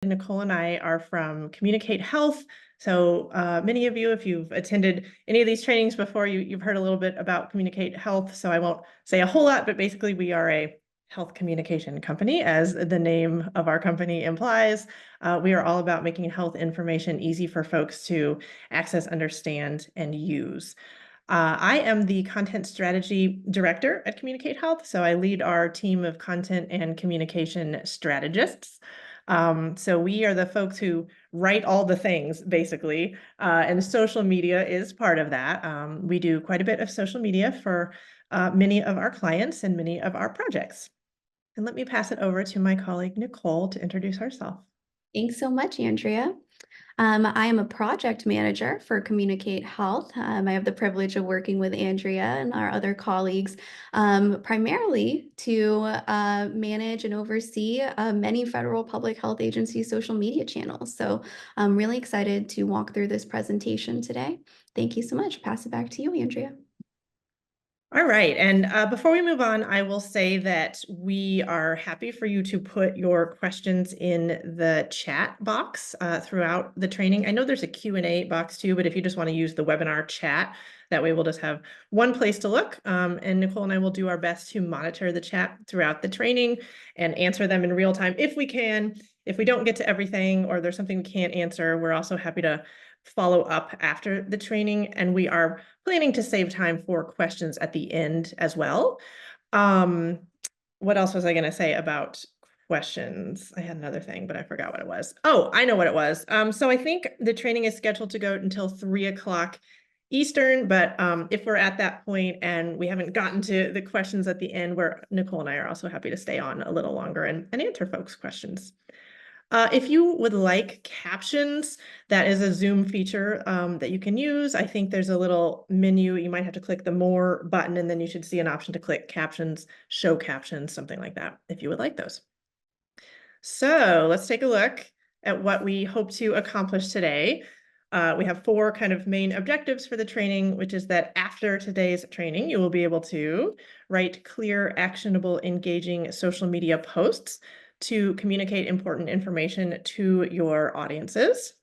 Nicole and I are from Communicate Health. So many of you, if you've attended any of these trainings before, you've heard a little bit about Communicate Health. So I won't say a whole lot, but basically we are a health communication company, as the name of our company implies. We are all about making health information easy for folks to access, understand, and use. I am the content strategy director at Communicate Health. So I lead our team of content and communication strategists. So we are the folks who write all the things, basically, and social media is part of that. We do quite a bit of social media for many of our clients and many of our projects. And let me pass it over to my colleague, Nicole, to introduce herself. Thanks so much, Andrea. I am a project manager for Communicate Health. I have the privilege of working with Andrea and our other colleagues, primarily to manage and oversee many federal public health agency social media channels. So I'm really excited to walk through this presentation today. Thank you so much. Pass it back to you, Andrea. All right. And before we move on, I will say that we are happy for you to put your questions in the chat box throughout the training. I know there's a Q&A box too, but if you just want to use the webinar chat, that way we'll just have one place to look. And Nicole and I will do our best to monitor the chat throughout the training and answer them in real time if we can. If we don't get to everything or there's something we can't answer, we're also happy to follow up after the training, and we are planning to save time for questions at the end as well. What else was I going to say about questions? I had another thing, but I forgot what it was. Oh, I know what it was. So I think the training is scheduled to go until 3 o'clock Eastern, but if we're at that point and we haven't gotten to the questions at the end, where Nicole and I are also happy to stay on a little longer and answer folks' questions. If you would like captions, that is a Zoom feature that you can use. I think there's a little menu. You might have to click the More button, and then you should see an option to click Captions, Show Captions, something like that, if you would like those. So let's take a look at what we hope to accomplish today. We have 4 kind of main objectives for the training, which is that after today's training, you will be able to write clear, actionable, engaging social media posts to communicate important information to your audiences.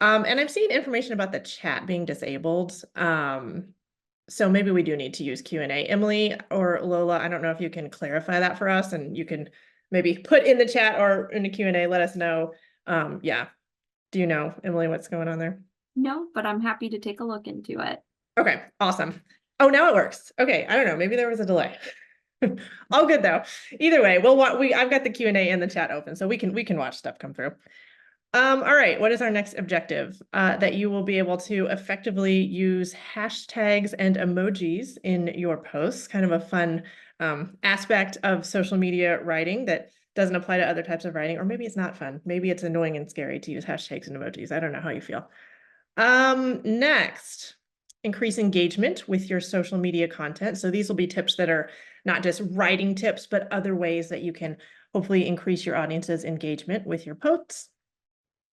And I've seen information about the chat being disabled. So maybe we do need to use Q&A. Emily or Lola, I don't know if you can clarify that for us, and you can maybe put in the chat or in the Q&A, let us know. Yeah. Do you know, Emily, what's going on there? No, but I'm happy to take a look into it. Okay, awesome. Oh, now it works. Okay, I don't know, maybe there was a delay. All good though. Either way, I've got the Q&A and the chat open, so we can watch stuff come through. All right, what is our next objective? That you will be able to effectively use hashtags and emojis in your posts, kind of a fun aspect of social media writing that doesn't apply to other types of writing, or maybe it's not fun. Maybe it's annoying and scary to use hashtags and emojis. I don't know how you feel. Next, increase engagement with your social media content. So these will be tips that are not just writing tips, but other ways that you can hopefully increase your audience's engagement with your posts.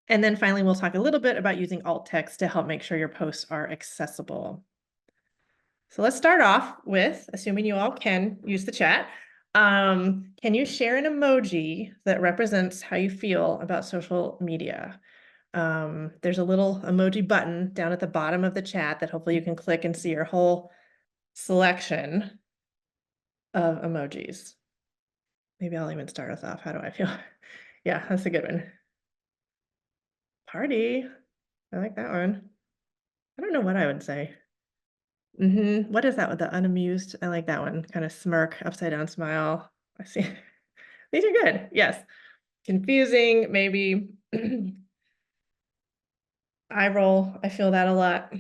And then finally, we'll talk a little bit about using alt text to help make sure your posts are accessible. So let's start off with, assuming you all can use the chat, can you share an emoji that represents how you feel about social media? There's a little emoji button down at the bottom of the chat that hopefully you can click and see your whole selection of emojis. Maybe I'll even start us off. How do I feel? Yeah, that's a good one. Party. I like that one. I don't know what I would say. What is that with the unamused? I like that one. Kind of smirk, upside down smile. I see. These are good. Yes. Confusing, maybe. Eye roll. I feel that a lot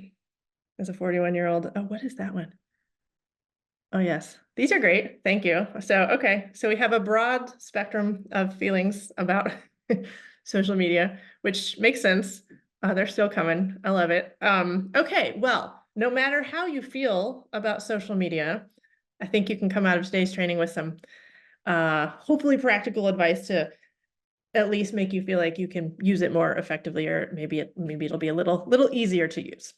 as a 41-year-old. Oh, what is that one? Oh, yes. These are great. Thank you. So, okay. So we have a broad spectrum of feelings about social media, which makes sense. They're still coming. I love it. Okay. Well, no matter how you feel about social media, I think you can come out of today's training with some hopefully practical advice to at least make you feel like you can use it more effectively, or maybe it'll be a little easier to use.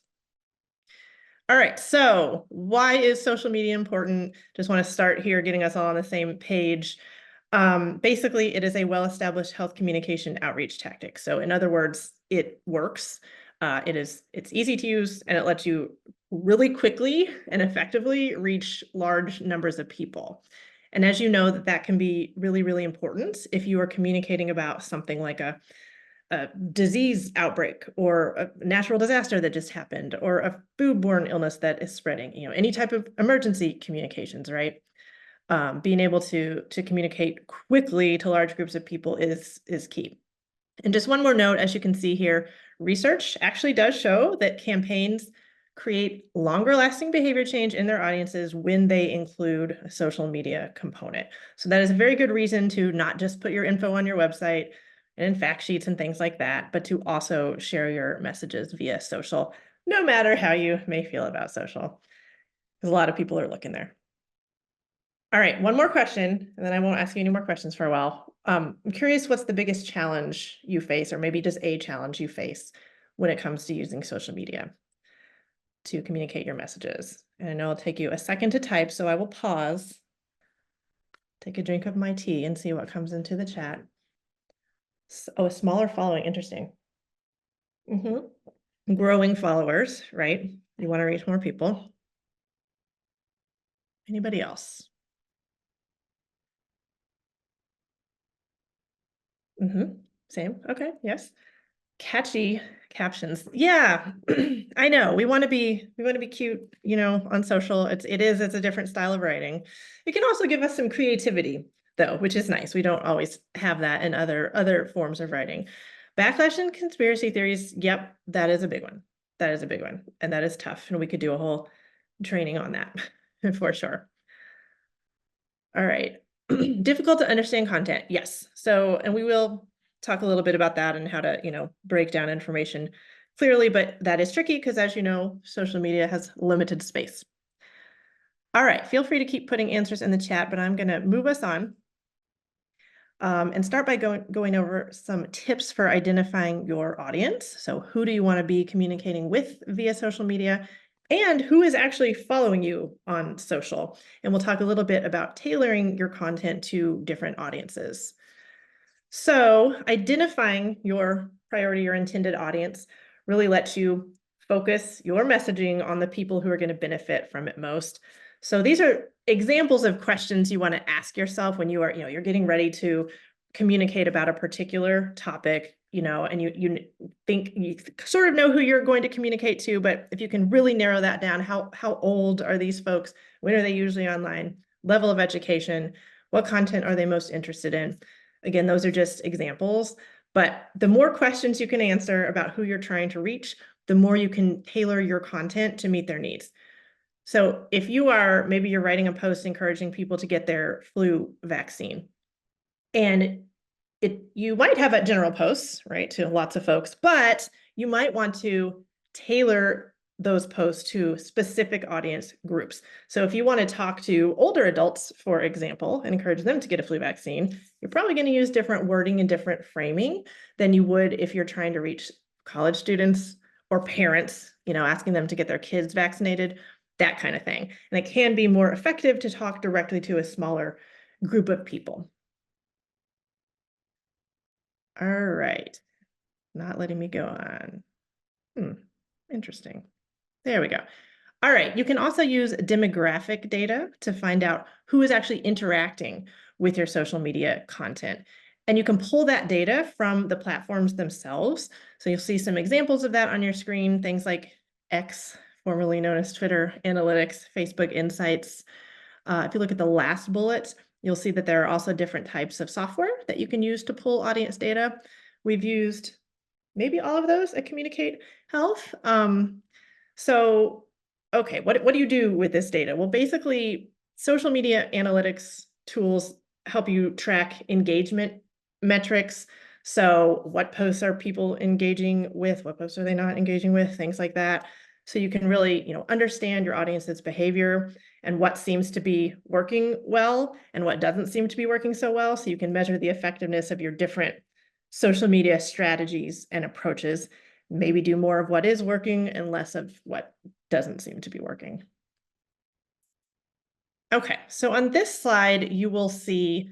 All right, so why is social media important? Just want to start here getting us all on the same page. Basically, it is a well-established health communication outreach tactic. So in other words, it works. It's easy to use, and it lets you really quickly and effectively reach large numbers of people. And as you know, that can be really, really important if you are communicating about something like a disease outbreak or a natural disaster that just happened or a foodborne illness that is spreading, any type of emergency communications, right? Being able to communicate quickly to large groups of people is key. And just one more note, as you can see here, research actually does show that campaigns create longer lasting behavior change in their audiences when they include a social media component. So that is a very good reason to not just put your info on your website and in fact sheets and things like that, but to also share your messages via social, no matter how you may feel about social, because a lot of people are looking there. All right, one more question, and then I won't ask you any more questions for a while. I'm curious, what's the biggest challenge you face, or maybe just a challenge you face when it comes to using social media to communicate your messages? And I know it'll take you a second to type, so I will pause, take a drink of my tea, and see what comes into the chat. Oh, a smaller following, interesting. Growing followers, right? You want to reach more people. Anybody else? Same. Okay. Yes. Catchy captions. Yeah, I know. We want to be cute, on social. It's a different style of writing. It can also give us some creativity though, which is nice. We don't always have that in other forms of writing. Backlash and conspiracy theories. Yep, that is a big one. That is a big one. And that is tough. And we could do a whole training on that for sure. All right. Difficult to understand content. Yes. So, and we will talk a little bit about that and how to, break down information clearly, but that is tricky because as you know, social media has limited space. All right. Feel free to keep putting answers in the chat, but I'm going to move us on and start by going over some tips for identifying your audience. So who do you want to be communicating with via social media? And who is actually following you on social? And we'll talk a little bit about tailoring your content to different audiences. So identifying your priority or intended audience really lets you focus your messaging on the people who are going to benefit from it most. So these are examples of questions you want to ask yourself when you are, you're getting ready to communicate about a particular topic, and you think you sort of know who you're going to communicate to, but if you can really narrow that down, how old are these folks? When are they usually online? Level of education? What content are they most interested in? Again, those are just examples, but the more questions you can answer about who you're trying to reach, the more you can tailor your content to meet their needs. So if maybe you're writing a post encouraging people to get their flu vaccine, and you might have a general posts, right, to lots of folks, but you might want to tailor those posts to specific audience groups. So if you want to talk to older adults, for example, and encourage them to get a flu vaccine, you're probably going to use different wording and different framing than you would if you're trying to reach college students or parents, asking them to get their kids vaccinated, that kind of thing. And it can be more effective to talk directly to a smaller group of people. All right. Not letting me go on. Interesting. There we go. All right. You can also use demographic data to find out who is actually interacting with your social media content. And you can pull that data from the platforms themselves. So you'll see some examples of that on your screen, things like X, formerly known as Twitter Analytics, Facebook Insights. If you look at the last bullet, you'll see that there are also different types of software that you can use to pull audience data. We've used maybe all of those at Communicate Health. So, okay, what do you do with this data? Well, basically, social media analytics tools help you track engagement metrics. So what posts are people engaging with? What posts are they not engaging with? Things like that. So you can really, understand your audience's behavior and what seems to be working well and what doesn't seem to be working so well. So you can measure the effectiveness of your different social media strategies and approaches, maybe do more of what is working and less of what doesn't seem to be working. Okay, so on this slide, you will see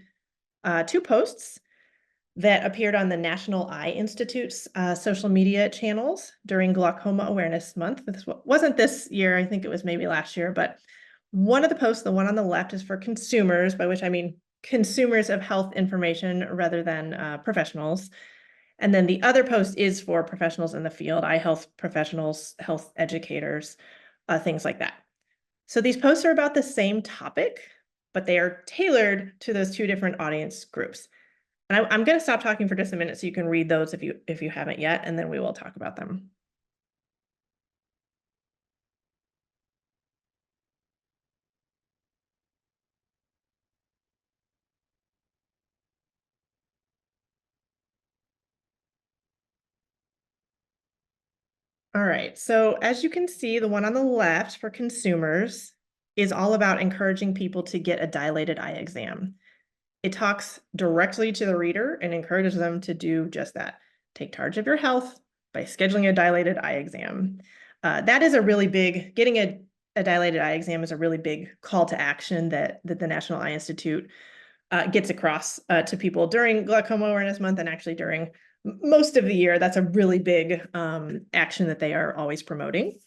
two posts that appeared on the National Eye Institute's social media channels during Glaucoma Awareness Month. This wasn't this year, I think it was maybe last year, but one of the posts, the one on the left, is for consumers, by which I mean consumers of health information rather than professionals. And then the other post is for professionals in the field, eye health professionals, health educators, things like that. So these posts are about the same topic, but they are tailored to those two different audience groups. And I'm going to stop talking for just a minute so you can read those if you haven't yet, and then we will talk about them. All right, so as you can see, the one on the left for consumers is all about encouraging people to get a dilated eye exam. It talks directly to the reader and encourages them to do just that. Take charge of your health by scheduling a dilated eye exam. That is a really big, getting a dilated eye exam is a really big call to action that the National Eye Institute gets across to people during Glaucoma Awareness Month and actually during most of the year. That's a really big action that they are always promoting.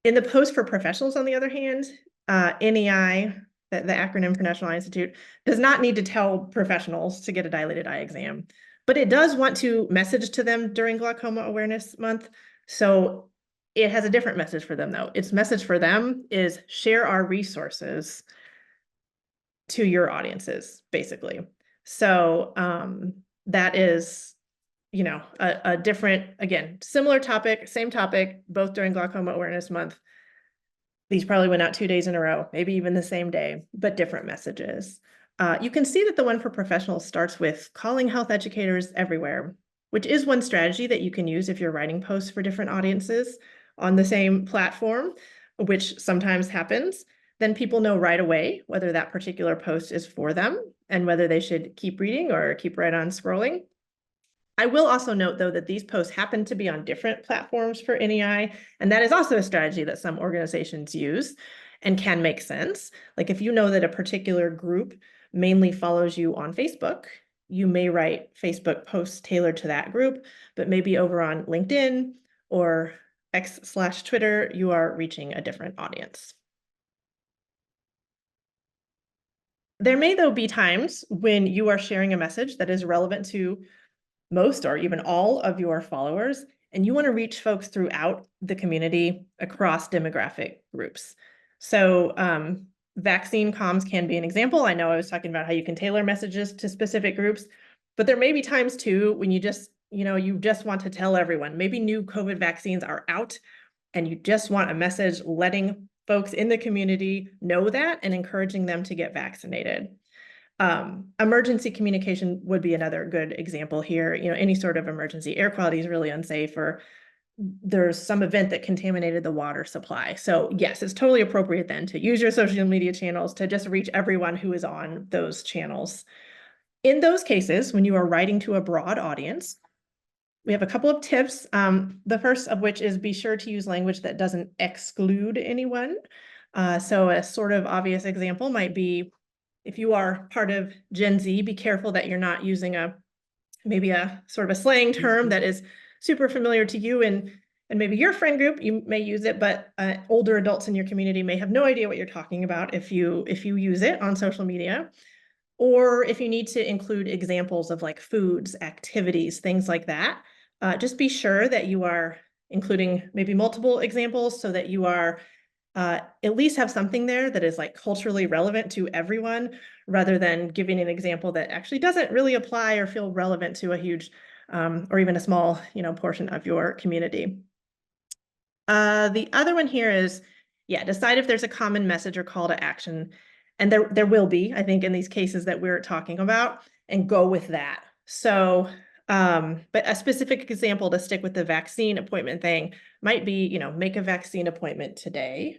In the post for professionals, on the other hand, NEI, the acronym for National Eye Institute, does not need to tell professionals to get a dilated eye exam, but it does want to message to them during Glaucoma Awareness Month. So it has a different message for them, though. Its message for them is share our resources to your audiences, basically. So that is, you know, a different, again, similar topic, same topic, both during Glaucoma Awareness Month. These probably went out 2 days in a row, maybe even the same day, but different messages. You can see that the one for professionals starts with calling health educators everywhere, which is one strategy that you can use if you're writing posts for different audiences on the same platform, which sometimes happens. Then people know right away whether that particular post is for them and whether they should keep reading or keep right on scrolling. I will also note, though, that these posts happen to be on different platforms for NEI, and that is also a strategy that some organizations use and can make sense. Like if you know that a particular group mainly follows you on Facebook, you may write Facebook posts tailored to that group, but maybe over on LinkedIn or X/Twitter, you are reaching a different audience. There may, though, be times when you are sharing a message that is relevant to most or even all of your followers, and you want to reach folks throughout the community across demographic groups. So vaccine comms can be an example. I know I was talking about how you can tailor messages to specific groups, but there may be times too when you just want to tell everyone, maybe new COVID vaccines are out and you just want a message letting folks in the community know that and encouraging them to get vaccinated. Emergency communication would be another good example here. You know, any sort of emergency. Air quality is really unsafe, or there's some event that contaminated the water supply. So yes, it's totally appropriate then to use your social media channels to just reach everyone who is on those channels. In those cases, when you are writing to a broad audience, we have a couple of tips. The first of which is be sure to use language that doesn't exclude anyone. So a sort of obvious example might be, if you are part of Gen Z, be careful that you're not using maybe a sort of a slang term that is super familiar to you and maybe your friend group, you may use it, but older adults in your community may have no idea what you're talking about if you use it on social media. Or if you need to include examples of like foods, activities, things like that, just be sure that you are including maybe multiple examples so that you are at least have something there that is like culturally relevant to everyone, rather than giving an example that actually doesn't really apply or feel relevant to a huge or even a small, portion of your community. The other one here is, decide if there's a common message or call to action. And there will be, I think, in these cases that we're talking about, and go with that. So, but a specific example to stick with the vaccine appointment thing might be, make a vaccine appointment today,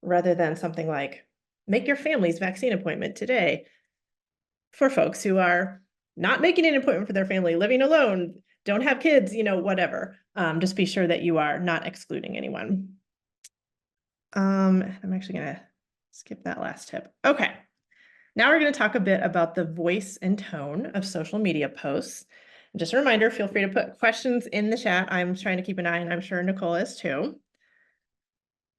rather than something like make your family's vaccine appointment today. For folks who are not making an appointment for their family, living alone, don't have kids, whatever. Just be sure that you are not excluding anyone. I'm actually gonna skip that last tip. Okay. Now we're going to talk a bit about the voice and tone of social media posts. And just a reminder, feel free to put questions in the chat. I'm trying to keep an eye, and I'm sure Nicole is too.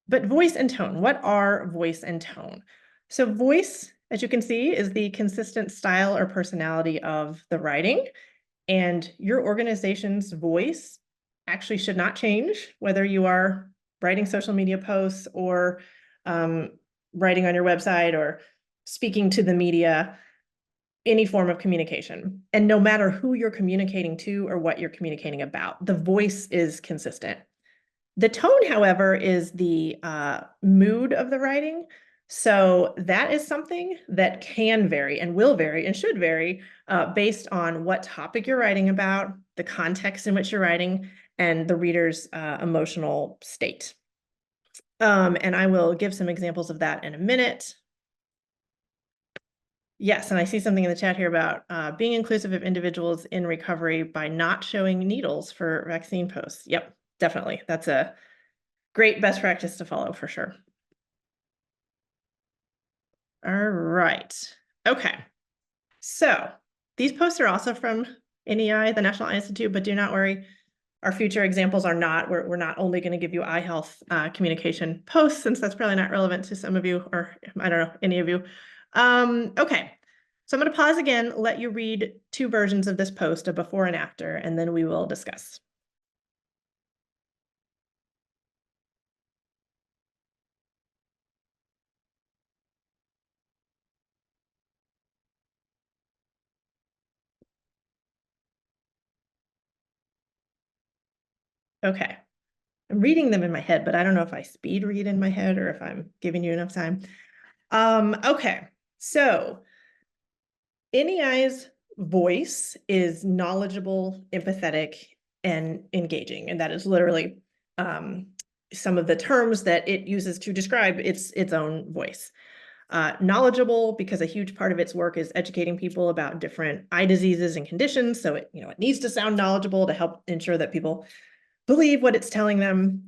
But voice and tone, what are voice and tone? So voice, as you can see, is the consistent style or personality of the writing. And your organization's voice actually should not change, whether you are writing social media posts or writing on your website or speaking to the media, any form of communication. And no matter who you're communicating to or what you're communicating about, the voice is consistent. The tone, however, is the mood of the writing. So that is something that can vary and will vary and should vary based on what topic you're writing about, the context in which you're writing, and the reader's emotional state. And I will give some examples of that in a minute. Yes, and I see something in the chat here about being inclusive of individuals in recovery by not showing needles for vaccine posts. Yep, definitely. That's a great best practice to follow for sure. All right. Okay. So these posts are also from NEI, the National Eye Institute, but do not worry. Our future examples are not, we're not only going to give you eye health communication posts, since that's probably not relevant to some of you, or I don't know, any of you. Okay. So I'm going to pause again, let you read two versions of this post, a before and after, and then we will discuss. Okay. I'm reading them in my head, but I don't know if I speed read in my head or if I'm giving you enough time. Okay, so NEI's voice is knowledgeable, empathetic, and engaging, and that is literally some of the terms that it uses to describe its own voice. Knowledgeable, because a huge part of its work is educating people about different eye diseases and conditions. So it needs to sound knowledgeable to help ensure that people believe what it's telling them.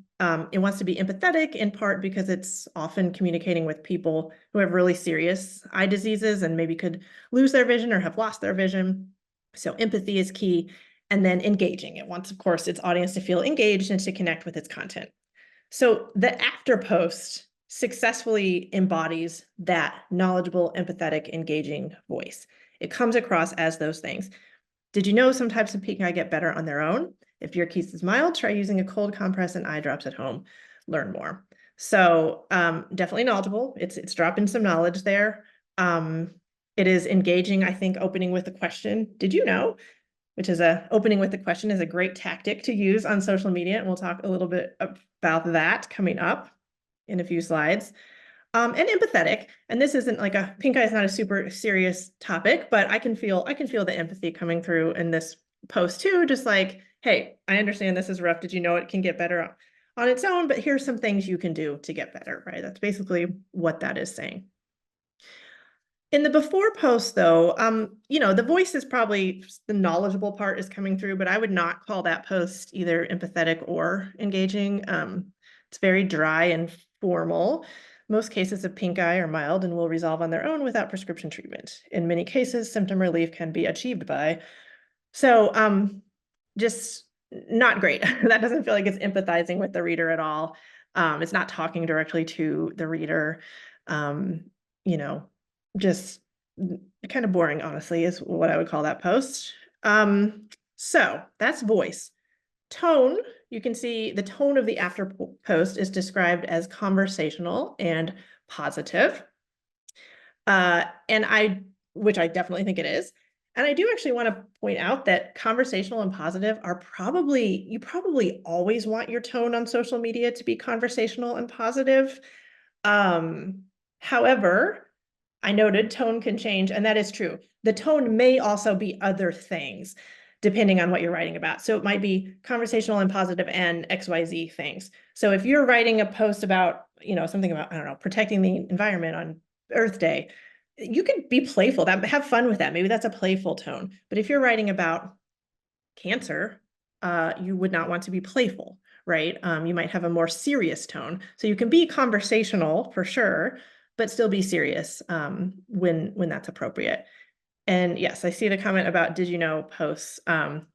It wants to be empathetic in part because it's often communicating with people who have really serious eye diseases and maybe could lose their vision or have lost their vision. So empathy is key. And then engaging. It wants, of course, its audience to feel engaged and to connect with its content. So the after post successfully embodies that knowledgeable, empathetic, engaging voice. It comes across as those things. Did you know some types of pink eye get better on their own? If your case is mild, try using a cold compress and eye drops at home. Learn more. So definitely knowledgeable. It's dropping some knowledge there. It is engaging, I think, opening with a question. Did you know? Which is opening with a question is a great tactic to use on social media. And we'll talk a little bit about that coming up in a few slides. And empathetic. And this isn't like pink eye is not a super serious topic, but I can feel the empathy coming through in this post too. Just like, hey, I understand this is rough. Did you know it can get better on its own? But here's some things you can do to get better, right? That's basically what that is saying. In the before post, though, the voice is probably the knowledgeable part is coming through, but I would not call that post either empathetic or engaging. It's very dry and formal. Most cases of pink eye are mild and will resolve on their own without prescription treatment. In many cases, symptom relief can be achieved by. So just not great. That doesn't feel like it's empathizing with the reader at all. It's not talking directly to the reader. Just kind of boring, honestly, is what I would call that post. So that's voice. Tone, you can see the tone of the after post is described as conversational and positive. Which I definitely think it is. And I do actually want to point out that conversational and positive are you probably always want your tone on social media to be conversational and positive. However, I noted tone can change, and that is true. The tone may also be other things, depending on what you're writing about. So it might be conversational and positive and XYZ things. So if you're writing a post about, something about, I don't know, protecting the environment on Earth Day, you could be playful, have fun with that. Maybe that's a playful tone. But if you're writing about cancer, you would not want to be playful, right? You might have a more serious tone. So you can be conversational for sure, but still be serious when that's appropriate. And yes, I see the comment about did you know posts.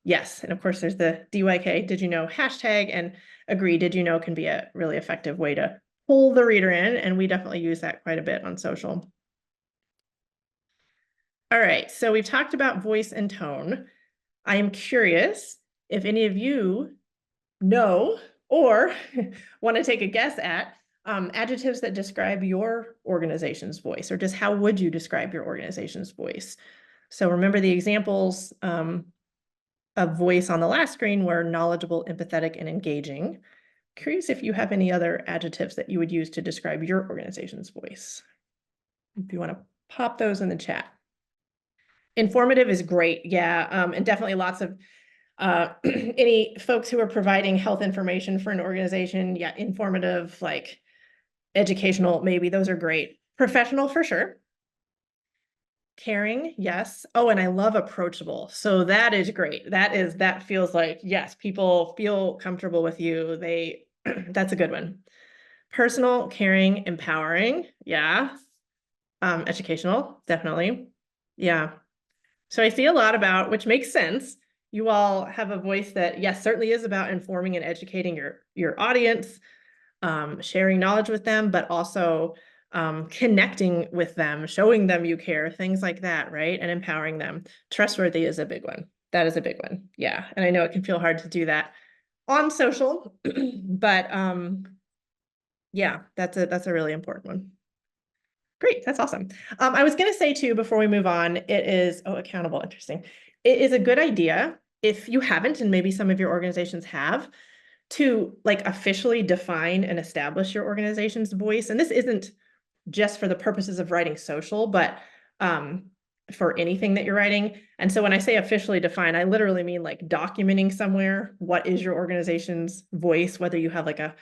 Yes, and of course there's the DYK, did you know hashtag, and agree, did you know can be a really effective way to pull the reader in, and we definitely use that quite a bit on social. All right, so we've talked about voice and tone. I am curious if any of you know or want to take a guess at adjectives that describe your organization's voice, or just how would you describe your organization's voice? So remember the examples of voice on the last screen were knowledgeable, empathetic, and engaging. Curious if you have any other adjectives that you would use to describe your organization's voice. If you want to pop those in the chat. Informative is great, yeah, and definitely lots of any folks who are providing health information for an organization, yeah, informative, like educational, maybe those are great. Professional for sure. Caring, yes. Oh, and I love approachable. So that is great. That feels like, yes, people feel comfortable with you. That's a good one. Personal, caring, empowering. Yeah. Educational, definitely. Yeah. So I see a lot about, which makes sense. You all have a voice that, yes, certainly is about informing and educating your audience, sharing knowledge with them, but also connecting with them, showing them you care, things like that, right? And empowering them. Trustworthy is a big one. That is a big one. Yeah. And I know it can feel hard to do that on social, but yeah, that's a really important one. Great, that's awesome. I was going to say too, before we move on, accountable, interesting. It is a good idea, if you haven't, and maybe some of your organizations have, to like officially define and establish your organization's voice. And this isn't just for the purposes of writing social, but for anything that you're writing. And so when I say officially define, I literally mean like documenting somewhere what is your organization's voice, whether you have like a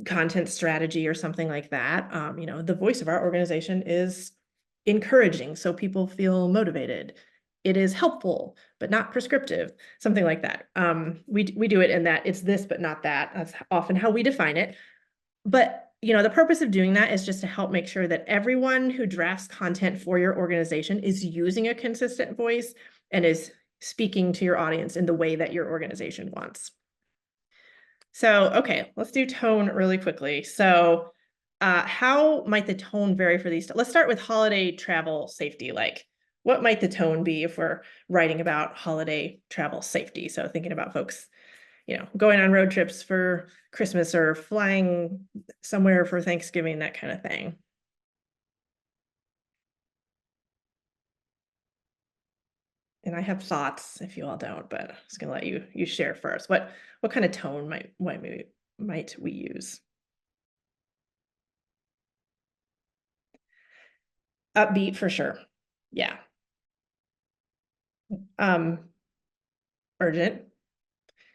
content strategy or something like that. The voice of our organization is encouraging, so people feel motivated. It is helpful, but not prescriptive, something like that. We do it in that it's this, but not that. That's often how we define it. But the purpose of doing that is just to help make sure that everyone who drafts content for your organization is using a consistent voice and is speaking to your audience in the way that your organization wants. So, okay, let's do tone really quickly. So, how might the tone vary for these? Let's start with holiday travel safety. Like, what might the tone be if we're writing about holiday travel safety? So thinking about folks, going on road trips for Christmas or flying somewhere for Thanksgiving, that kind of thing. And I have thoughts if you all don't, but I'm just gonna let you share first. What kind of tone might we use? Upbeat for sure. Yeah. Urgent.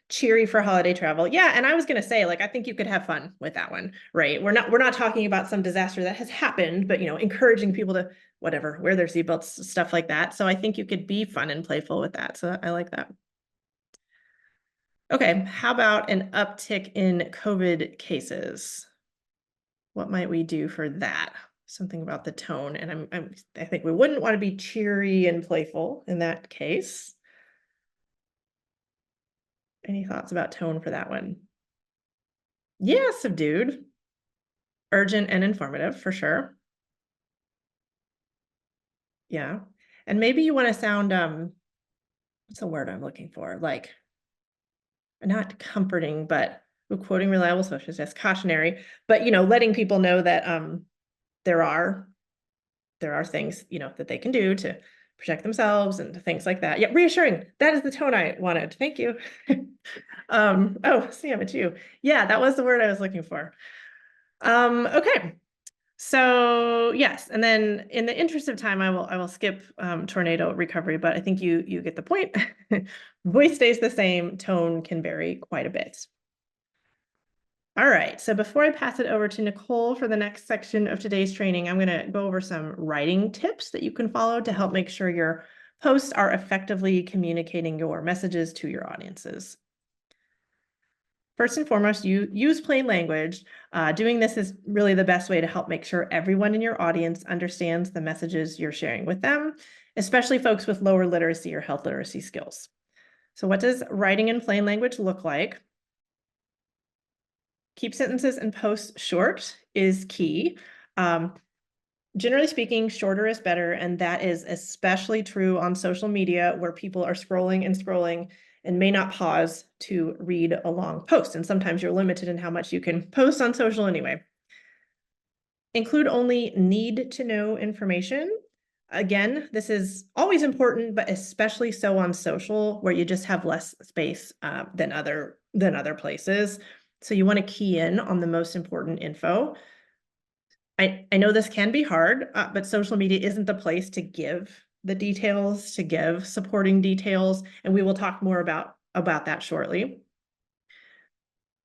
Cheery for holiday travel. Yeah, and I was gonna say, like, I think you could have fun with that one, right? We're not talking about some disaster that has happened, but encouraging people to whatever, wear their seatbelts, stuff like that. So I think you could be fun and playful with that. So I like that. Okay, how about an uptick in COVID cases? What might we do for that? Something about the tone, and I think we wouldn't want to be cheery and playful in that case. Any thoughts about tone for that one? Yeah, subdued. Urgent and informative for sure. Yeah. And maybe you want to sound what's the word I'm looking for? Like, not comforting, but quoting reliable sources, yes, cautionary, but letting people know that there are things that they can do to protect themselves and things like that. Yeah, reassuring. That is the tone I wanted. Thank you. Oh, Sam, it's you. Yeah, that was the word I was looking for. Okay. So yes, and then in the interest of time, I will skip tornado recovery, but I think you get the point. Voice stays the same, tone can vary quite a bit. All right, so before I pass it over to Nicole for the next section of today's training, I'm going to go over some writing tips that you can follow to help make sure your posts are effectively communicating your messages to your audiences. first and foremost, you use plain language. Doing this is really the best way to help make sure everyone in your audience understands the messages you're sharing with them, especially folks with lower literacy or health literacy skills. So what does writing in plain language look like? Keep sentences and posts short is key. Generally speaking, shorter is better, and that is especially true on social media where people are scrolling and scrolling and may not pause to read a long post. And sometimes you're limited in how much you can post on social anyway. Include only need to know information. Again, this is always important, but especially so on social where you just have less space than other places. So you want to key in on the most important info. I know this can be hard, but social media isn't the place to give the details, to give supporting details, and we will talk more about that shortly.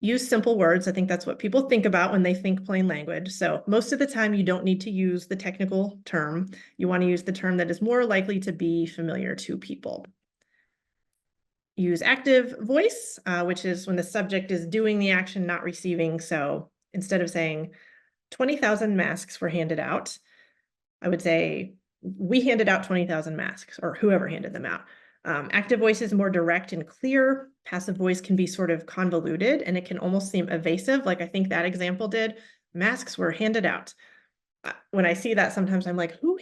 Use simple words. I think that's what people think about when they think plain language. So most of the time, you don't need to use the technical term. You want to use the term that is more likely to be familiar to people. Use active voice, which is when the subject is doing the action, not receiving. So instead of saying 20,000 masks were handed out, I would say we handed out 20,000 masks, or whoever handed them out. Active voice is more direct and clear. Passive voice can be sort of convoluted and it can almost seem evasive, like I think that example did. Masks were handed out. When I see that, sometimes I'm like, who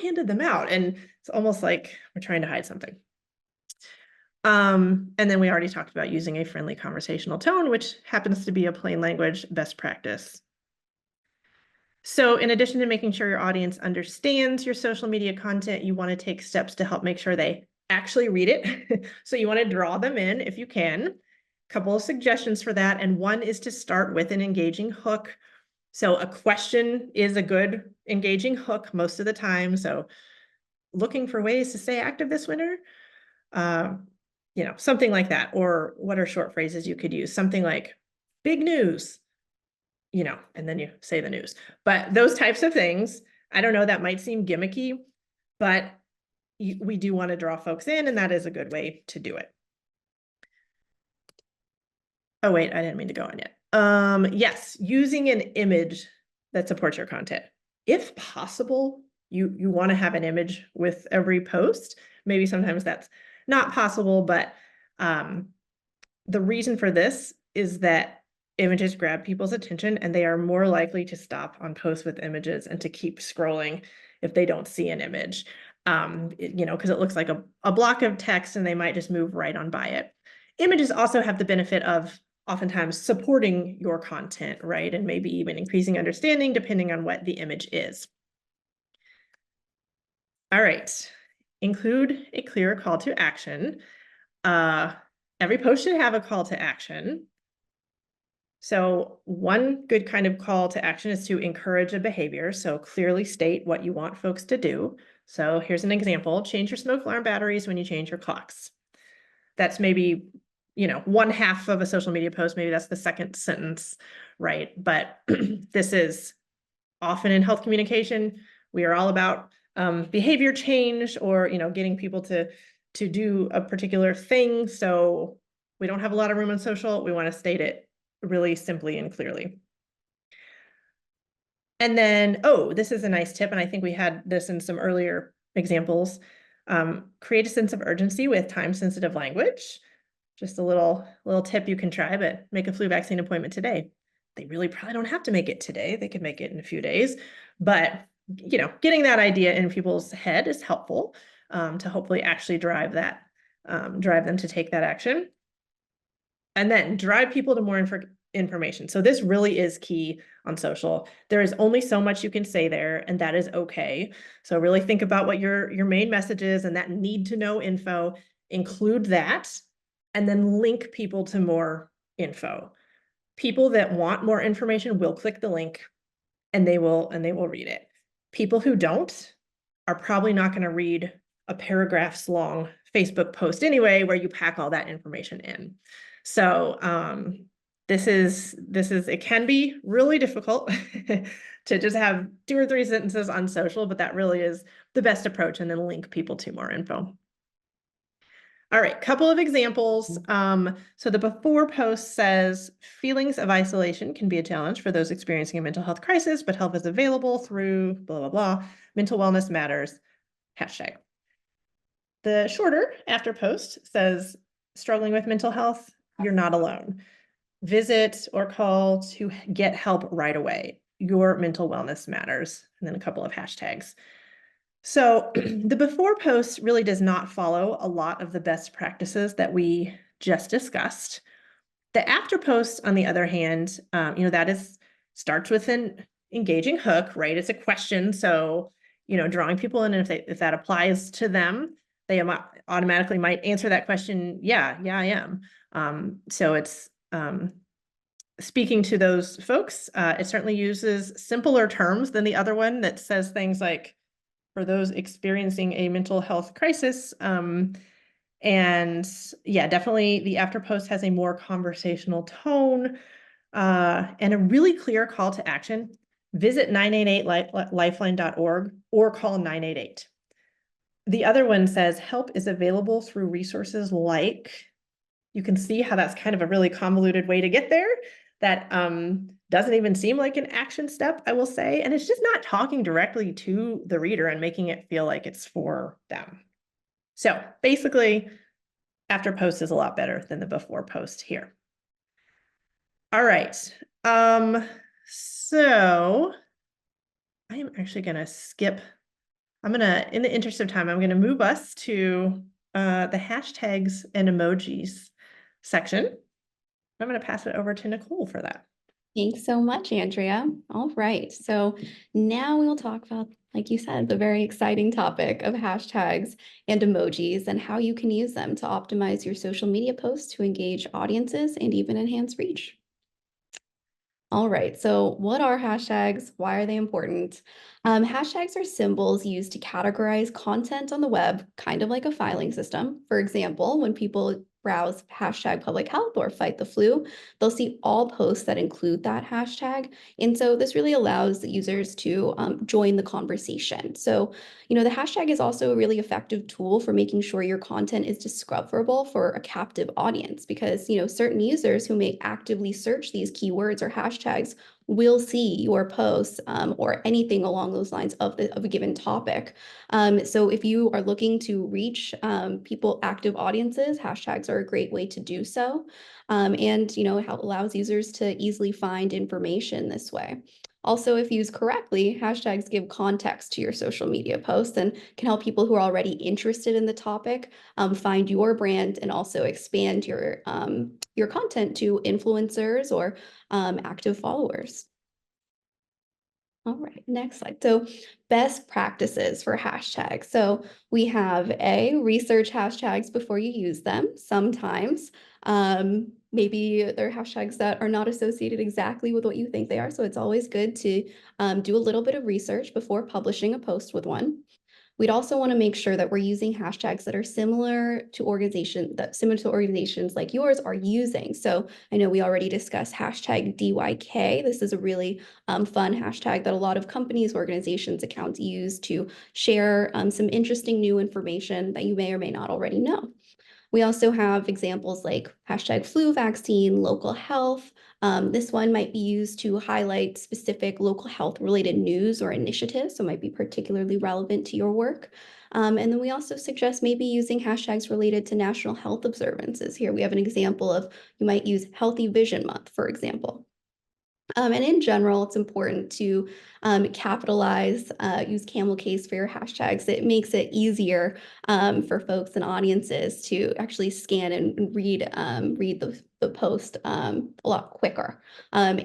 handed them out? And it's almost like we're trying to hide something. And then we already talked about using a friendly conversational tone, which happens to be a plain language best practice. So in addition to making sure your audience understands your social media content, you want to take steps to help make sure they actually read it. So you want to draw them in if you can. A couple of suggestions for that. And one is to start with an engaging hook. So a question is a good engaging hook most of the time. So looking for ways to stay active this winter, something like that. Or what are short phrases you could use? Something like big news, and then you say the news. But those types of things, I don't know, that might seem gimmicky, but we do want to draw folks in, and that is a good way to do it. Oh, wait, I didn't mean to go on yet. Yes, using an image that supports your content. If possible, you want to have an image with every post. Maybe sometimes that's not possible, but the reason for this is that images grab people's attention and they are more likely to stop on posts with images and to keep scrolling if they don't see an image, because it looks like a block of text and they might just move right on by it. Images also have the benefit of oftentimes supporting your content, right? And maybe even increasing understanding depending on what the image is. All right, include a clear call to action. Every post should have a call to action. So one good kind of call to action is to encourage a behavior. So clearly state what you want folks to do. So here's an example: change your smoke alarm batteries when you change your clocks. That's maybe, one half of a social media post. Maybe that's the second sentence, right? But this is often in health communication. We are all about behavior change or, getting people to do a particular thing. So we don't have a lot of room on social. We want to state it really simply and clearly. And then, this is a nice tip, and I think we had this in some earlier examples. Create a sense of urgency with time-sensitive language. Just a little tip you can try, but make a flu vaccine appointment today. They really probably don't have to make it today. They could make it in a few days, but getting that idea in people's head is helpful to hopefully actually drive them to take that action. And then drive people to more information. So this really is key on social. There is only so much you can say there, and that is okay. So really think about what your main message is, and that need to know info, include that, and then link people to more info. People that want more information will click the link and they will read it. People who don't are probably not going to read a paragraphs long Facebook post anyway, where you pack all that information in. So it can be really difficult to just have 2 or 3 sentences on social, but that really is the best approach, and then link people to more info. All right, couple of examples. So the before post says feelings of isolation can be a challenge for those experiencing a mental health crisis, but help is available through blah, blah, blah. Mental wellness matters, hashtag. The shorter after post says struggling with mental health, you're not alone. Visit or call to get help right away. Your mental wellness matters. And then a couple of hashtags. So the before post really does not follow a lot of the best practices that we just discussed. The after post, on the other hand, that starts with an engaging hook, right? It's a question. So, drawing people in, and if that applies to them, they automatically might answer that question. Yeah, I am. So it's speaking to those folks. It certainly uses simpler terms than the other one that says things like, for those experiencing a mental health crisis. And yeah, definitely the after post has a more conversational tone and a really clear call to action. Visit 988lifeline.org or call 988. The other one says help is available through resources like, you can see how that's kind of a really convoluted way to get there. That doesn't even seem like an action step, I will say. And it's just not talking directly to the reader and making it feel like it's for them. So basically, after post is a lot better than the before post here. All right. So I am actually going to skip. In the interest of time, I'm going to move us to the hashtags and emojis section. I'm going to pass it over to Nicole for that. Thanks so much, Andrea. All right, so now we'll talk about, like you said, the very exciting topic of hashtags and emojis and how you can use them to optimize your social media posts to engage audiences and even enhance reach. All right, so what are hashtags? Why are they important? Hashtags are symbols used to categorize content on the web, kind of like a filing system. For example, when people browse hashtag public health or fight the flu, they'll see all posts that include that hashtag. And so this really allows the users to join the conversation. So, the hashtag is also a really effective tool for making sure your content is discoverable for a captive audience because, certain users who may actively search these keywords or hashtags will see your posts or anything along those lines of a given topic. So if you are looking to reach active audiences, hashtags are a great way to do so. And, it allows users to easily find information this way. Also, if used correctly, hashtags give context to your social media posts and can help people who are already interested in the topic find your brand and also expand your content to influencers or active followers. All right, next slide. So best practices for hashtags. So we have research hashtags before you use them. Sometimes maybe they're hashtags that are not associated exactly with what you think they are. So it's always good to do a little bit of research before publishing a post with one. We'd also want to make sure that we're using hashtags that are similar to organizations like yours are using. So I know we already discussed hashtag DYK. This is a really fun hashtag that a lot of companies, organizations, accounts use to share some interesting new information that you may or may not already know. We also have examples like hashtag flu vaccine, local health. This one might be used to highlight specific local health related news or initiatives, so it might be particularly relevant to your work. And then we also suggest maybe using hashtags related to national health observances. Here we have an example of, you might use Healthy Vision Month, for example. And in general, it's important to capitalize, use camel case for your hashtags. It makes it easier for folks and audiences to actually scan and read the post a lot quicker. And,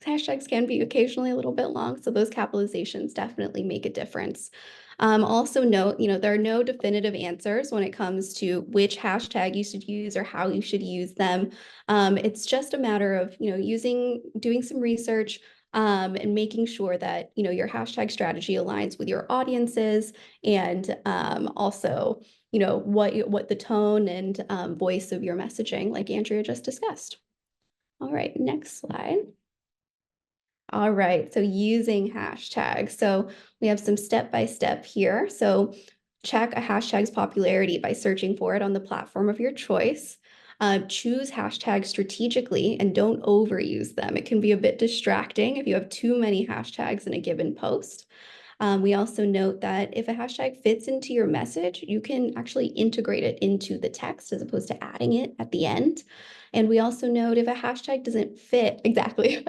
hashtags can be occasionally a little bit long, so those capitalizations definitely make a difference. Also note, there are no definitive answers when it comes to which hashtag you should use or how you should use them. It's just a matter of, doing some research and making sure that, your hashtag strategy aligns with your audiences and also, what the tone and voice of your messaging, like Andrea just discussed. All right, next slide. All right, so using hashtags. So we have some step-by-step here. So check a hashtag's popularity by searching for it on the platform of your choice. Choose hashtags strategically and don't overuse them. It can be a bit distracting if you have too many hashtags in a given post. We also note that if a hashtag fits into your message, you can actually integrate it into the text as opposed to adding it at the end. And we also note if a hashtag doesn't fit exactly,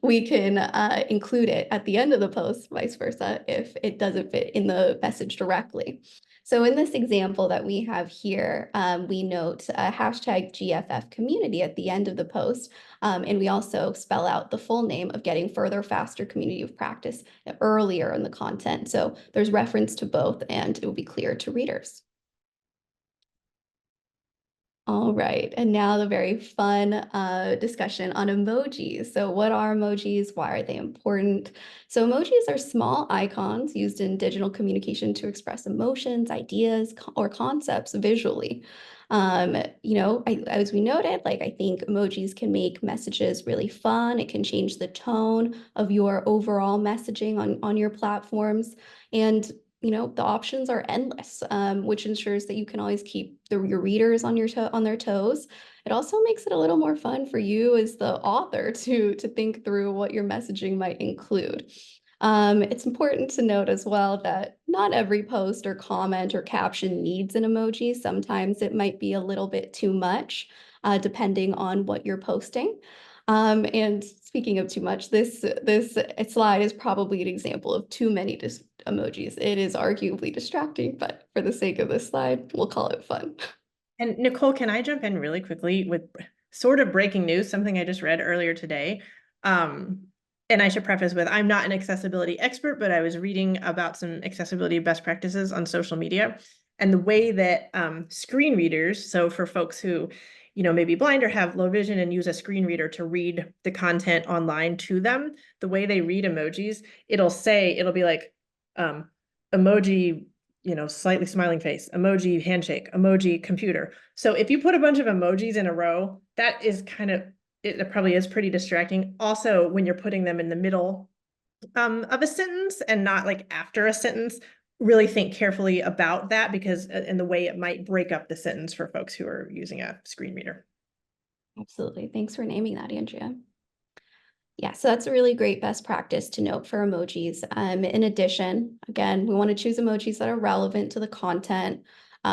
we can include it at the end of the post, vice versa, if it doesn't fit in the message directly. So in this example that we have here, we note hashtag GFF community at the end of the post. And we also spell out the full name of Getting Further Faster Community of Practice earlier in the content. So there's reference to both and it will be clear to readers. All right, and now the very fun discussion on emojis. So what are emojis? Why are they important? So emojis are small icons used in digital communication to express emotions, ideas, or concepts visually. As we noted, I think emojis can make messages really fun. It can change the tone of your overall messaging on your platforms. And the options are endless, which ensures that you can always keep your readers on their toes. It also makes it a little more fun for you as the author to think through what your messaging might include. It's important to note as well that not every post or comment or caption needs an emoji. Sometimes it might be a little bit too much, depending on what you're posting. And speaking of too much, this slide is probably an example of too many emojis. It is arguably distracting, but for the sake of this slide, we'll call it fun. And Nicole, can I jump in really quickly with sort of breaking news, something I just read earlier today? And I should preface with, I'm not an accessibility expert, but I was reading about some accessibility best practices on social media and the way that screen readers, so for folks who may be blind or have low vision and use a screen reader to read the content online to them, the way they read emojis, it'll be like emoji, slightly smiling face, emoji handshake, emoji computer. So if you put a bunch of emojis in a row, that is it probably is pretty distracting. Also, when you're putting them in the middle of a sentence and not after a sentence, really think carefully about that because in the way it might break up the sentence for folks who are using a screen reader. Absolutely. Thanks for naming that, Andrea. Yeah, so that's a really great best practice to note for emojis. In addition, again, we want to choose emojis that are relevant to the content.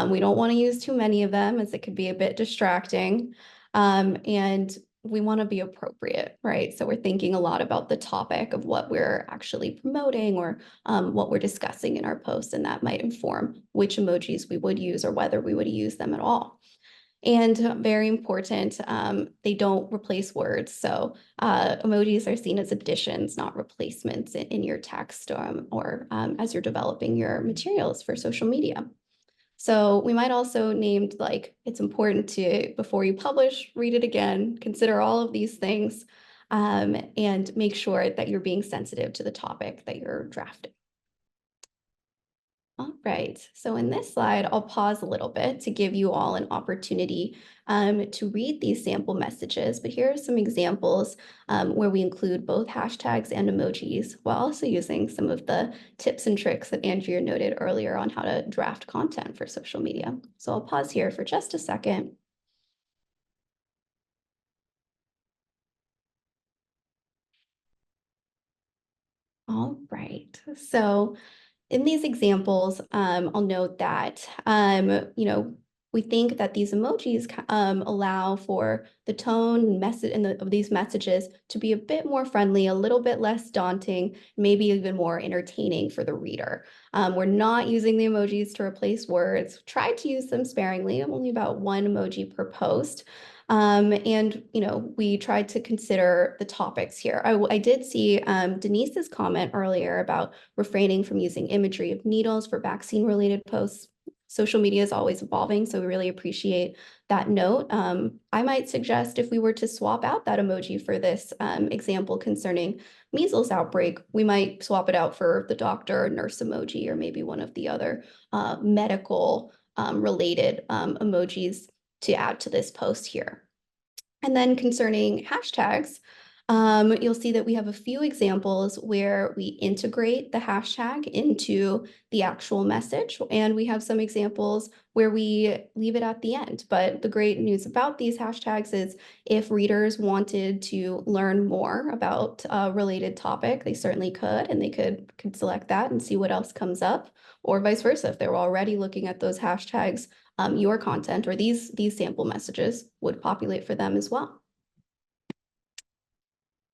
We don't want to use too many of them as it could be a bit distracting. And we want to be appropriate, right? So we're thinking a lot about the topic of what we're actually promoting or what we're discussing in our posts, and that might inform which emojis we would use or whether we would use them at all. And very important, they don't replace words. So emojis are seen as additions, not replacements in your text or as you're developing your materials for social media. So we might also name it's important to, before you publish, read it again, consider all of these things, and make sure that you're being sensitive to the topic that you're drafting. All right, so in this slide, I'll pause a little bit to give you all an opportunity to read these sample messages, but here are some examples where we include both hashtags and emojis while also using some of the tips and tricks that Andrea noted earlier on how to draft content for social media. So I'll pause here for just a second. All right, so in these examples, I'll note that, we think that these emojis allow for the tone message of these messages to be a bit more friendly, a little bit less daunting, maybe even more entertaining for the reader. We're not using the emojis to replace words. Try to use them sparingly, only about one emoji per post. And we tried to consider the topics here. I did see Denise's comment earlier about refraining from using imagery of needles for vaccine-related posts. Social media is always evolving, so we really appreciate that note. I might suggest if we were to swap out that emoji for this example concerning measles outbreak, we might swap it out for the doctor or nurse emoji or maybe one of the other medical related emojis to add to this post here. And then concerning hashtags, You'll see that we have a few examples where we integrate the hashtag into the actual message, and we have some examples where we leave it at the end. But the great news about these hashtags is if readers wanted to learn more about a related topic, they certainly could, and they could select that and see what else comes up, or vice versa. If they were already looking at those hashtags, your content or these sample messages would populate for them as well.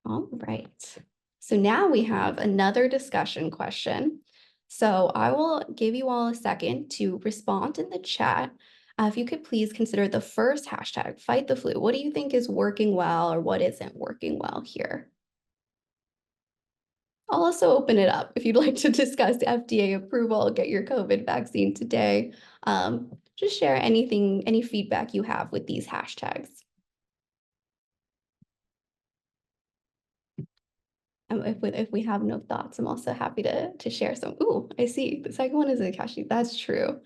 All right. So now we have another discussion question. So I will give you all a second to respond in the chat. If you could please consider the first hashtag, fight the flu. What do you think is working well or what isn't working well here? I'll also open it up if you'd like to discuss FDA approval, get your COVID vaccine today. Just share anything, any feedback you have with these hashtags. If we have no thoughts, I'm also happy to share some. Ooh, I see. The second one is a hashtag. That's true.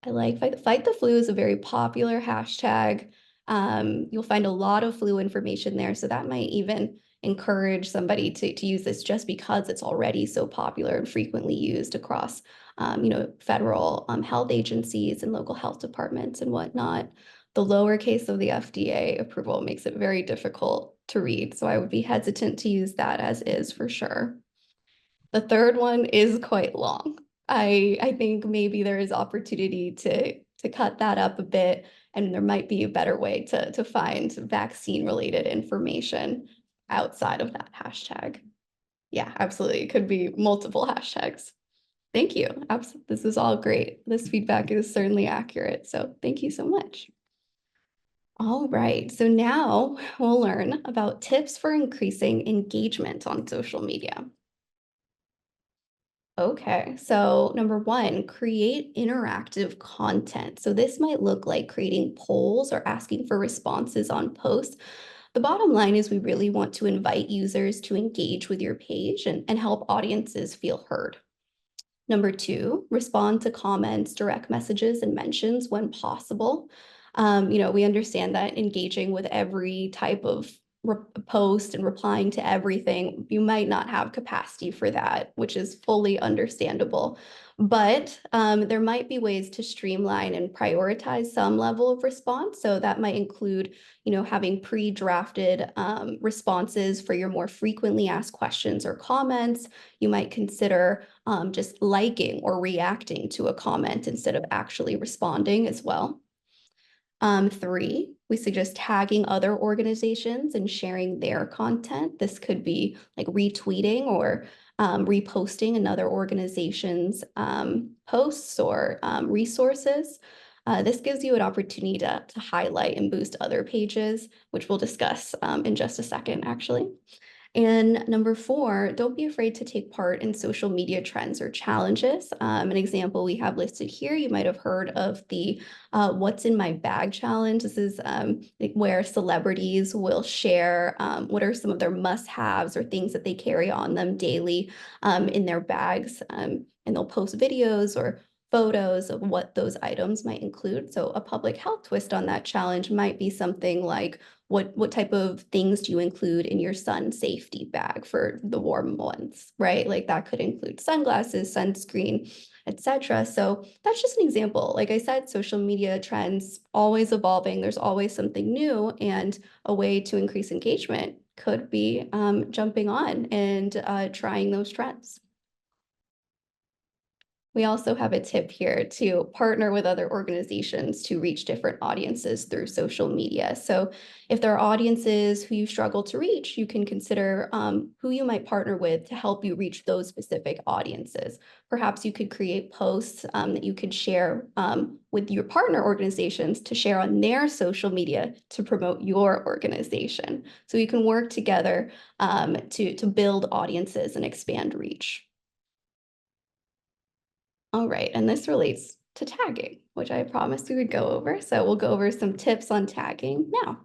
I like fight the flu is a very popular hashtag. You'll find a lot of flu information there, so that might even encourage somebody to use this just because it's already so popular and frequently used across federal health agencies and local health departments and whatnot. The lowercase of the FDA approval makes it very difficult to read, so I would be hesitant to use that as is for sure. The third one is quite long. I think maybe there is opportunity to cut that up a bit, and there might be a better way to find vaccine-related information outside of that hashtag. Yeah, absolutely. It could be multiple hashtags. Thank you. This is all great. This feedback is certainly accurate, so thank you so much. All right, so now we'll learn about tips for increasing engagement on social media. Okay, so number one, create interactive content. So this might look like creating polls or asking for responses on posts. The bottom line is we really want to invite users to engage with your page and help audiences feel heard. Number two, respond to comments, direct messages, and mentions when possible. We understand that engaging with every type of post and replying to everything, you might not have capacity for that, which is fully understandable. But there might be ways to streamline and prioritize some level of response. So that might include, having pre-drafted responses for your more frequently asked questions or comments. You might consider just liking or reacting to a comment instead of actually responding as well. Three, we suggest tagging other organizations and sharing their content. This could be like retweeting or reposting another organization's posts or resources. This gives you an opportunity to highlight and boost other pages, which we'll discuss in just a second, actually. And number four, don't be afraid to take part in social media trends or challenges. An example we have listed here, you might have heard of the What's in My Bag challenge. This is where celebrities will share what are some of their must-haves or things that they carry on them daily in their bags. And they'll post videos or photos of what those items might include. So a public health twist on that challenge might be something like, what type of things do you include in your sun safety bag for the warm months, right? Like that could include sunglasses, sunscreen, etc. So that's just an example. Like I said, social media trends always evolving. There's always something new, and a way to increase engagement could be jumping on and trying those trends. We also have a tip here to partner with other organizations to reach different audiences through social media. So if there are audiences who you struggle to reach, you can consider who you might partner with to help you reach those specific audiences. Perhaps you could create posts that you could share with your partner organizations to share on their social media to promote your organization. So you can work together to build audiences and expand reach. All right, and this relates to tagging, which I promised we would go over. So we'll go over some tips on tagging now.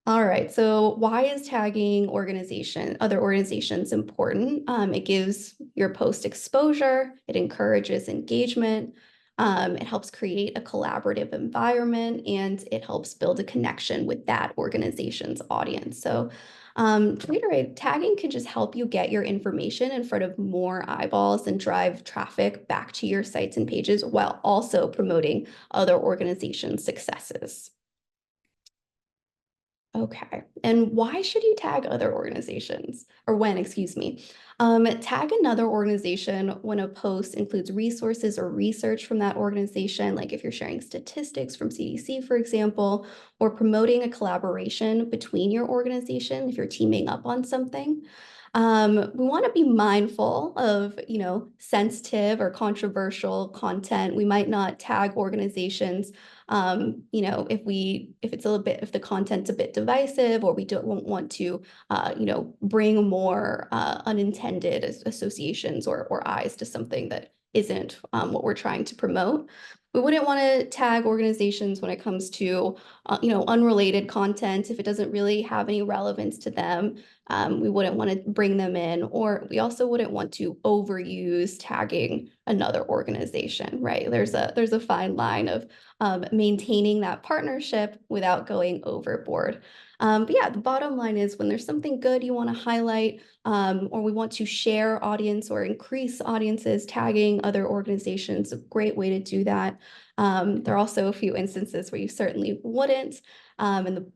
All right, so why is tagging other organizations important? It gives your post exposure, it encourages engagement. It helps create a collaborative environment, and it helps build a connection with that organization's audience. So to reiterate, tagging can just help you get your information in front of more eyeballs and drive traffic back to your sites and pages while also promoting other organizations' successes. Okay, and why should you tag other organizations? Or when, excuse me. Tag another organization when a post includes resources or research from that organization, like if you're sharing statistics from CDC, for example, or promoting a collaboration between your organization if you're teaming up on something. We want to be mindful of, sensitive or controversial content. We might not tag organizations if the content's a bit divisive, or we won't want to, bring more unintended associations or eyes to something that isn't what we're trying to promote. We wouldn't want to tag organizations when it comes to, unrelated content if it doesn't really have any relevance to them. We wouldn't want to bring them in, or we also wouldn't want to overuse tagging another organization, right? There's a fine line of maintaining that partnership without going overboard. But yeah, the bottom line is when there's something good you want to highlight, or we want to share audience or increase audiences, tagging other organizations, a great way to do that. There are also a few instances where you certainly wouldn't.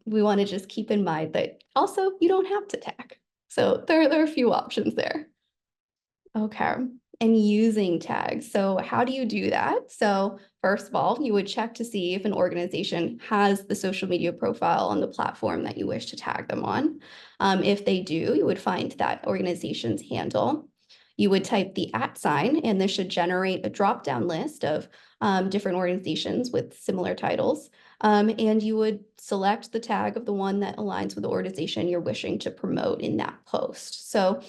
We want to just keep in mind that also you don't have to tag. So there are a few options there. Okay, and using tags. So how do you do that? So first of all, you would check to see if an organization has the social media profile on the platform that you wish to tag them on. If they do, you would find that organization's handle. You would type the @sign, and this should generate a drop-down list of different organizations with similar titles. And you would select the tag of the one that aligns with the organization you're wishing to promote in that post. So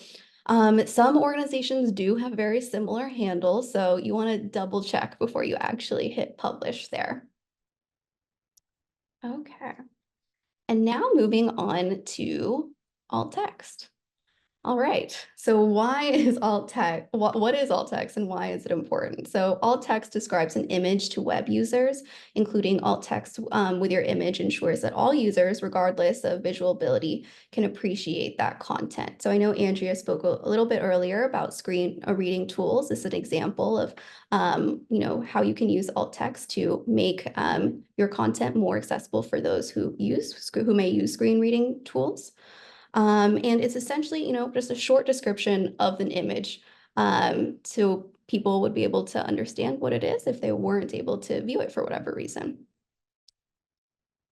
some organizations do have very similar handles, so you want to double check before you actually hit publish there. Okay. And now moving on to alt text. All right, so why is alt text, what is alt text and why is it important? So alt text describes an image to web users. Including alt text with your image ensures that all users, regardless of visual ability, can appreciate that content. So I know Andrea spoke a little bit earlier about screen reading tools. This is an example of how you can use alt text to make your content more accessible for those who may use screen reading tools. And it's essentially, just a short description of an image, so people would be able to understand what it is if they weren't able to view it for whatever reason.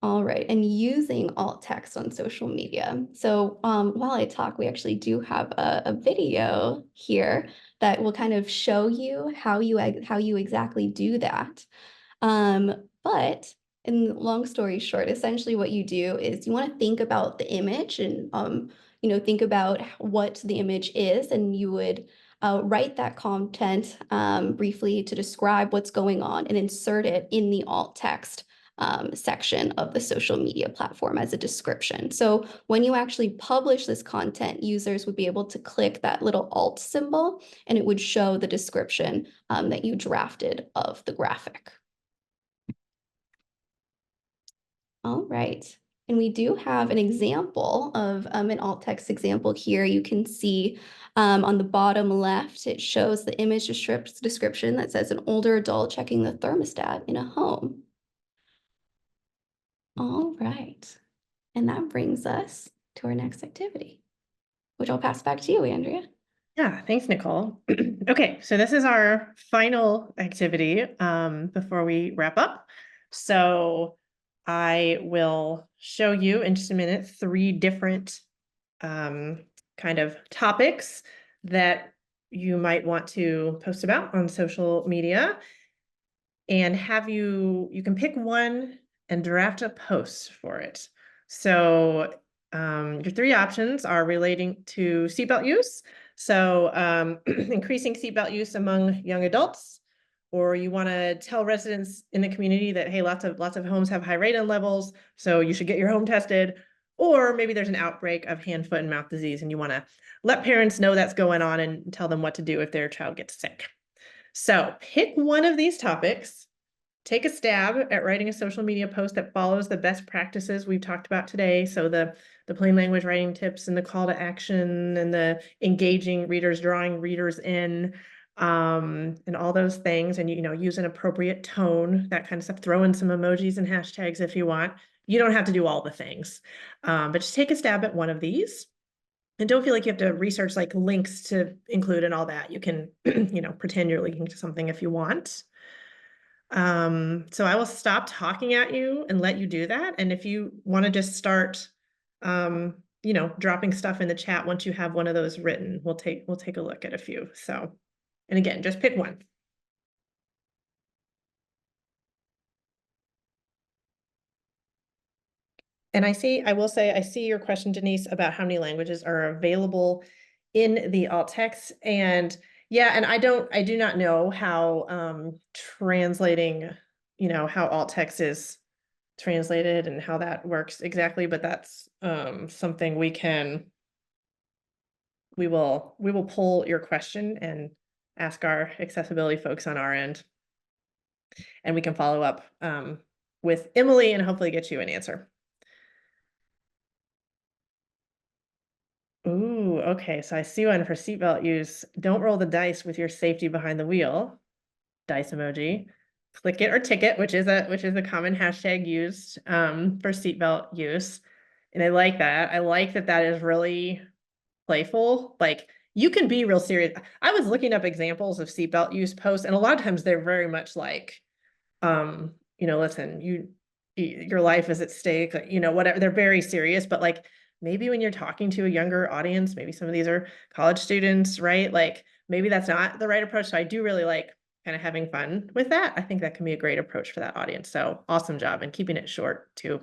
All right, and using alt text on social media. So while I talk, we actually do have a video here that will kind of show you how you exactly do that. But in long story short, essentially what you do is you want to think about the image and think about what the image is, and you would write that content briefly to describe what's going on and insert it in the alt text section of the social media platform as a description. So when you actually publish this content, users would be able to click that little alt symbol, and it would show the description that you drafted of the graphic. All right, and we do have an example of an alt text example here. You can see on the bottom left, it shows the image description that says an older adult checking the thermostat in a home. All right, and that brings us to our next activity, which I'll pass back to you, Andrea. Yeah, thanks, Nicole. Okay, so this is our final activity before we wrap up. So I will show you in just a minute 3 different kind of topics that you might want to post about on social media, and you can pick one and draft a post for it. So your 3 options are relating to seatbelt use. So increasing seatbelt use among young adults, or you want to tell residents in the community that, hey, lots of homes have high radon levels, so you should get your home tested. Or maybe there's an outbreak of hand, foot, and mouth disease, and you want to let parents know that's going on and tell them what to do if their child gets sick. So pick one of these topics, take a stab at writing a social media post that follows the best practices we've talked about today. So the plain language writing tips and the call to action and the engaging readers, drawing readers in, and all those things. And, you know, use an appropriate tone, that kind of stuff. Throw in some emojis and hashtags if you want. You don't have to do all the things, but just take a stab at one of these. And don't feel like you have to research like links to include and all that. You can, you know, pretend you're linking to something if you want. So I will stop talking at you and let you do that. And if you want to just start, you know, dropping stuff in the chat once you have one of those written, we'll take a look at a few. So, and again, just pick one. And I will say, I see your question, Denise, about how many languages are available in the alt text. And yeah, and I do not know how translating, you know, how alt text is translated and how that works exactly, but that's something we will pull your question and ask our accessibility folks on our end, and we can follow up with Emily and hopefully get you an answer. Ooh, okay. So I see one for seatbelt use. Don't roll the dice with your safety behind the wheel. Dice emoji. Click it or ticket, which is a common hashtag used for seatbelt use. And I like that. I like that that is really playful. Like you can be real serious. I was looking up examples of seatbelt use posts, and a lot of times they're very much like, you know, listen, your life is at stake, you know, whatever. They're very serious, but like maybe when you're talking to a younger audience, maybe some of these are college students, right? Like maybe that's not the right approach. So I do really like kind of having fun with that. I think that can be a great approach for that audience. So awesome job, and keeping it short too.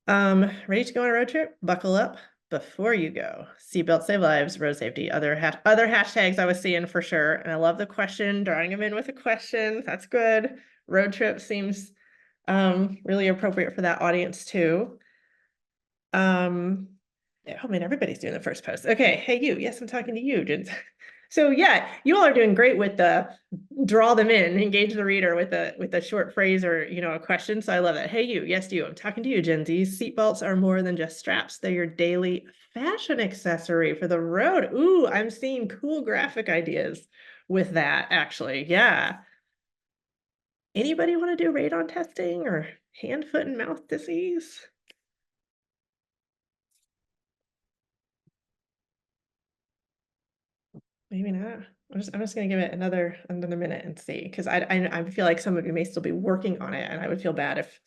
Ready to go on a road trip? Buckle up before you go. Seatbelt save lives, road safety, other hashtags I was seeing for sure. And I love the question, drawing them in with a question. That's good. Road trip seems really appropriate for that audience too. Yeah, I mean, everybody's doing the first post. Okay, hey you. Yes, I'm talking to you, Jen. So yeah, you all are doing great with the draw them in, engage the reader with a short phrase or, you know, a question. So I love that. Hey you, yes you. I'm talking to you, Gen Z. Seatbelts are more than just straps. They're your daily fashion accessory for the road. Ooh, I'm seeing cool graphic ideas with that actually. Yeah. Anybody want to do radon testing or hand, foot, and mouth disease? Maybe not. I'm just gonna give it another minute and see, because I feel like some of you may still be working on it, and I would feel bad if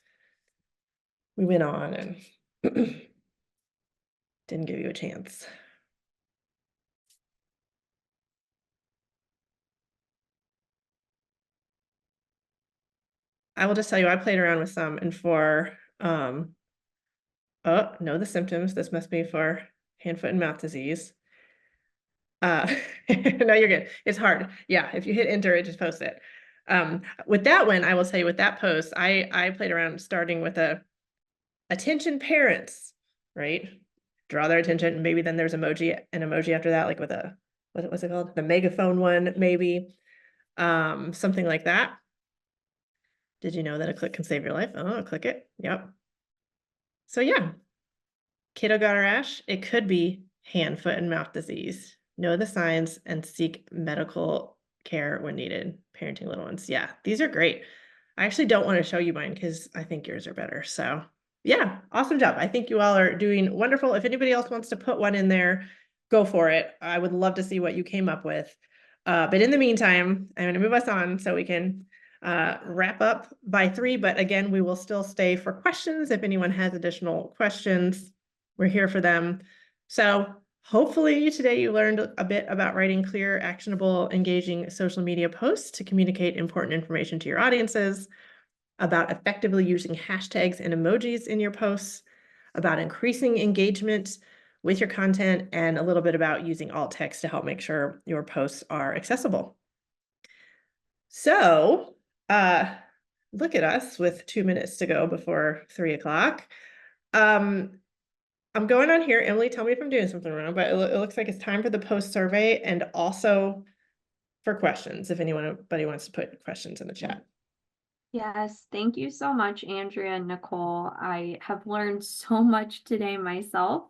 we went on and didn't give you a chance. I will just tell you, I played around with some, and for oh, know the symptoms. This must be for hand, foot, and mouth disease. No, you're good. It's hard. Yeah, if you hit enter, it just posts it. With that one, I will say with that post, I played around starting with a attention parents, right? Draw their attention. Maybe then there's an emoji after that, like with a, what's it called? The megaphone one, maybe. Something like that. Did you know that a click can save your life? Oh, click it. Yep. So yeah, kiddo got a rash. It could be hand, foot, and mouth disease. Know the signs and seek medical care when needed. Parenting little ones. Yeah, these are great. I actually don't want to show you mine because I think yours are better. So yeah, awesome job. I think you all are doing wonderful. If anybody else wants to put one in there, go for it. I would love to see what you came up with. But in the meantime, I'm going to move us on so we can wrap up by 3. But again, we will still stay for questions. If anyone has additional questions, we're here for them. So hopefully today you learned a bit about writing clear, actionable, engaging social media posts to communicate important information to your audiences, about effectively using hashtags and emojis in your posts, about increasing engagement with your content, and a little bit about using alt text to help make sure your posts are accessible. So look at us with 2 minutes to go before 3 o'clock. I'm going on here. Emily, tell me if I'm doing something wrong, but it looks like it's time for the post survey, and also for questions if anybody wants to put questions in the chat. Yes, thank you so much, Andrea and Nicole. I have learned so much today myself.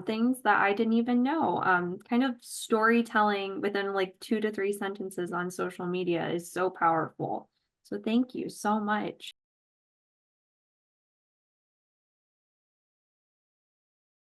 Things that I didn't even know. Kind of storytelling within like 2 to 3 sentences on social media is so powerful. So thank you so much.